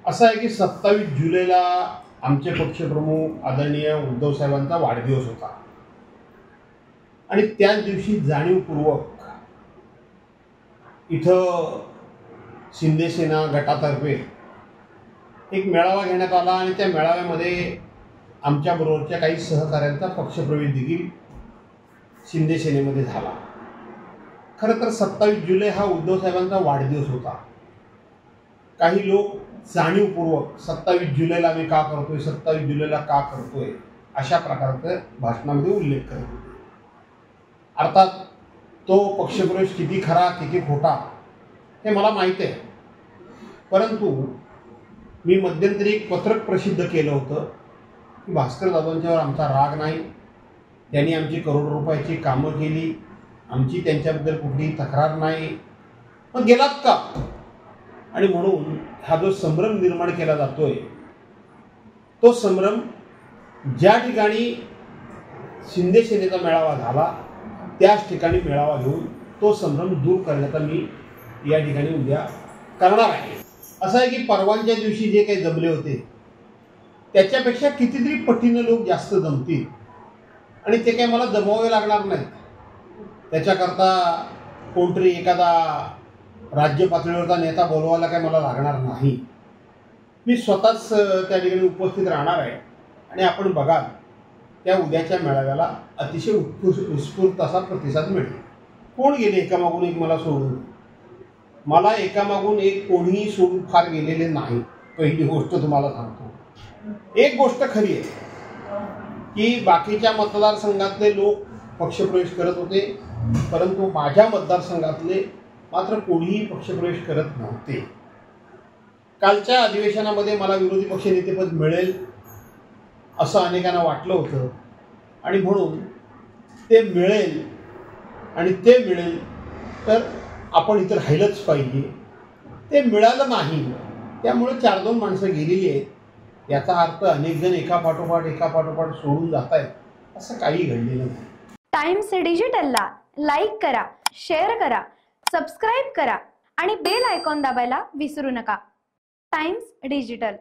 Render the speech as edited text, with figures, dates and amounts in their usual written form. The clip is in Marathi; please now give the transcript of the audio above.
असं आहे की 27 जुलैला आमचे पक्षप्रमुख आदरणीय उद्धव साहेबांचा वाढदिवस होता आणि त्याच दिवशी जाणीवपूर्वक इथं शिंदेसेना गटातर्फे एक मेळावा घेण्यात आला आणि त्या मेळाव्यामध्ये आमच्याबरोबरच्या काही सहकाऱ्यांचा पक्षप्रवेश देखील शिंदेसेनेमध्ये झाला। खरं तर 27 जुलै हा उद्धव साहेबांचा वाढदिवस होता। काही लोक जाणीवपूर्वक 27 जुलैला आम्ही का करतोय, 27 जुलैला का करतोय अशा प्रकारचं भाषणामध्ये उल्लेख करत होते। अर्थात तो पक्षप्रवेश किती खरा किती खोटा हे मला माहीत आहे, परंतु मी मध्यंतरी एक पत्रक प्रसिद्ध केलं होतं की भास्कर जाधवांच्यावर आमचा राग नाही, त्यांनी आमची करोड रुपयाची कामं केली, आमची त्यांच्याबद्दल कुठलीही तक्रार नाही, पण गेलात का? आणि म्हणून हा जो संभ्रम निर्माण केला जातोय तो संभ्रम ज्या ठिकाणी शिंदेसेनेचा मेळावा झाला त्याच ठिकाणी मेळावा घेऊन तो संभ्रम दूर करण्याचा मी या ठिकाणी उद्या करणार आहे। असं आहे की परवांच्या दिवशी जे काही जमले होते त्याच्यापेक्षा कितीतरी पटीनं लोक जास्त जमतील आणि ते काही मला जमवावे लागणार नाहीत। त्याच्याकरता कोणतरी एखादा राज्य पातळीवरचा नेता बोलवायला काय मला लागणार नाही। मी स्वतःच त्या ठिकाणी उपस्थित राहणार आहे आणि आपण बघाल त्या उद्याच्या मेळाव्याला अतिशय उत्स्फूर्त असा प्रतिसाद मिळेल। कोण गेले एकामागून एक मला सोडून? मला एकामागून एक कोणीही सोडून फार गेलेले नाही। पहिली गोष्ट तुम्हाला सांगतो, एक गोष्ट खरी आहे की बाकीच्या मतदारसंघातले लोक पक्षप्रवेश करत होते, परंतु माझ्या मतदारसंघातले मात्र कोणीही पक्षप्रवेश करत नव्हते। कालच्या अधिवेशनामध्ये मला विरोधी पक्षनेतेपद मिळेल असं अनेकांना वाटलं होतं आणि म्हणून ते मिळेल आणि ते मिळेल तर आपण इथं राहिलंच पाहिजे, ते मिळालं नाही, त्यामुळे 4-2 माणसं गेलेली आहेत। याचा अर्थ अनेक जण एकापाठोपाठ सोडून जात आहेत असं काही घडलेलं नाही। टाइम्स डिजिटलला लाईक करा, शेअर करा, सबस्क्राईब करा आणि बेल आयकॉन दाबायला विसरू नका। Times digital.